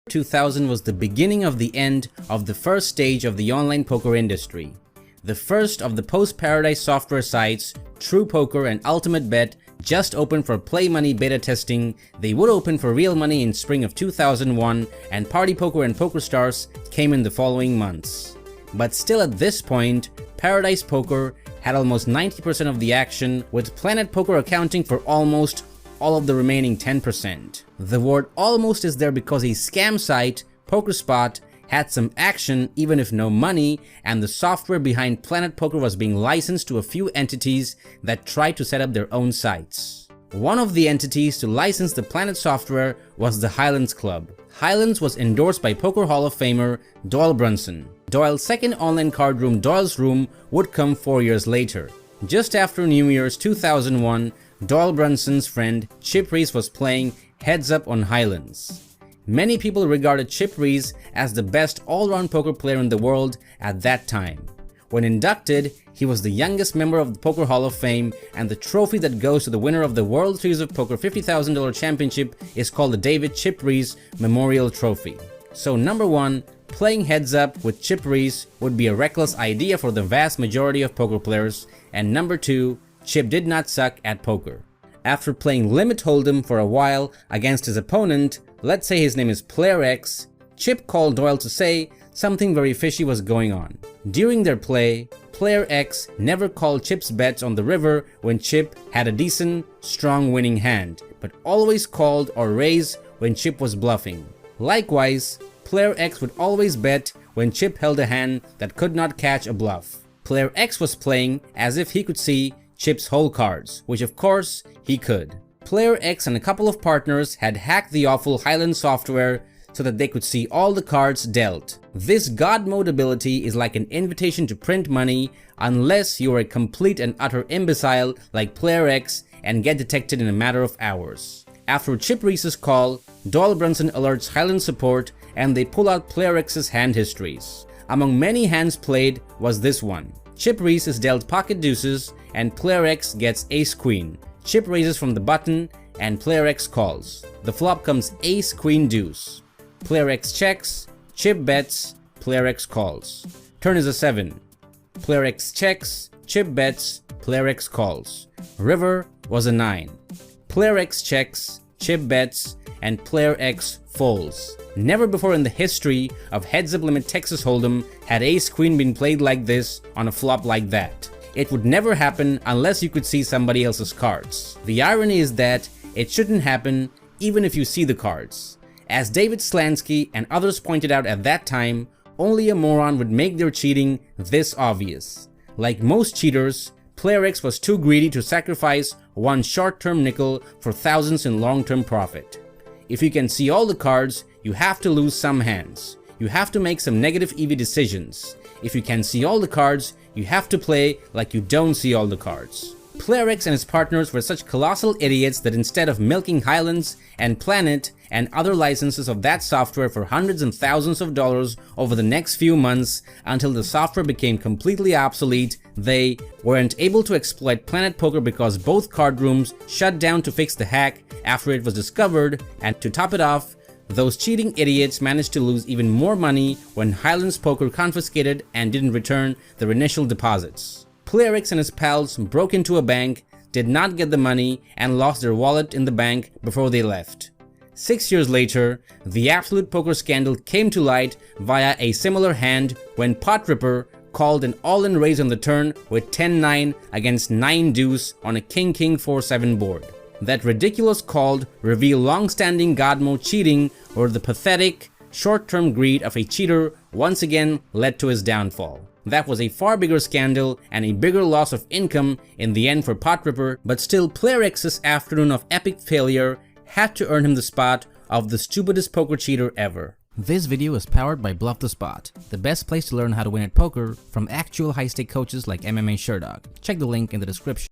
2000 was the beginning of the end of the first stage of the online poker industry. The first of the post-Paradise software sites, True Poker and Ultimate Bet, just opened for play money beta testing. They would open for real money in spring of 2001, and Party Poker and PokerStars came in the following months. But still at this point, Paradise Poker had almost 90% of the action, with Planet Poker accounting for almost all of the remaining 10%. The word almost is there because a scam site, PokerSpot, had some action even if no money, and the software behind Planet Poker was being licensed to a few entities that tried to set up their own sites. One of the entities to license the Planet software was the Highlands Club. Highlands was endorsed by Poker Hall of Famer Doyle Brunson. Doyle's second online card room, Doyle's Room, would come 4 years later. Just after New Year's 2001, Doyle Brunson's friend Chip Reese was playing Heads Up on Highlands. Many people regarded Chip Reese as the best all-round poker player in the world at that time. When inducted, he was the youngest member of the Poker Hall of Fame, and the trophy that goes to the winner of the World Series of Poker $50,000 championship is called the David Chip Reese Memorial Trophy. So number one, playing Heads Up with Chip Reese would be a reckless idea for the vast majority of poker players, and number two, Chip did not suck at poker. After playing Limit Hold'em for a while against his opponent, let's say his name is Player X, Chip called Doyle to say something very fishy was going on. During their play, Player X never called Chip's bets on the river when Chip had a decent, strong winning hand, but always called or raised when Chip was bluffing. Likewise, Player X would always bet when Chip held a hand that could not catch a bluff. Player X was playing as if he could see Chip's whole cards, which of course he could. Player X and a couple of partners had hacked the awful Highland software so that they could see all the cards dealt. This God mode ability is like an invitation to print money unless you are a complete and utter imbecile like Player X and get detected in a matter of hours. After Chip Reese's call, Doyle Brunson alerts Highland support and they pull out Player X's hand histories. Among many hands played was this one. Chip Reese is dealt pocket deuces and Player X gets ace queen. Chip raises from the button and Player X calls. The flop comes ace queen deuce. Player X checks, Chip bets, Player X calls. Turn is a 7. Player X checks, Chip bets, Player X calls. River was a 9. Player X checks, Chip bets, and Player X folds. Never before in the history of Heads Up Limit Texas Hold'em had ace queen been played like this on a flop like that. It would never happen unless you could see somebody else's cards. The irony is that it shouldn't happen even if you see the cards. As David Slansky and others pointed out at that time, only a moron would make their cheating this obvious. Like most cheaters, Player X was too greedy to sacrifice one short-term nickel for thousands in long-term profit. If you can see all the cards, you have to lose some hands. You have to make some negative EV decisions. If you can see all the cards, you have to play like you don't see all the cards. Player X and his partners were such colossal idiots that instead of milking Highlands and Planet and other licenses of that software for hundreds and thousands of dollars over the next few months until the software became completely obsolete, they weren't able to exploit Planet Poker because both card rooms shut down to fix the hack after it was discovered, and to top it off, those cheating idiots managed to lose even more money when Highlands Poker confiscated and didn't return their initial deposits. Player X and his pals broke into a bank, did not get the money, and lost their wallet in the bank before they left. 6 years later, the Absolute Poker scandal came to light via a similar hand when Pot Ripper called an all-in raise on the turn with 10-9 against 9 deuce on a King-King 4-7 board. That ridiculous call revealed long-standing God mode cheating, where the pathetic, short-term greed of a cheater once again led to his downfall. That was a far bigger scandal and a bigger loss of income in the end for Pot Ripper, but still Player X's afternoon of epic failure had to earn him the spot of the stupidest poker cheater ever. This video is powered by Bluff the Spot, the best place to learn how to win at poker from actual high-stake coaches like MMA Sherdog. Check the link in the description.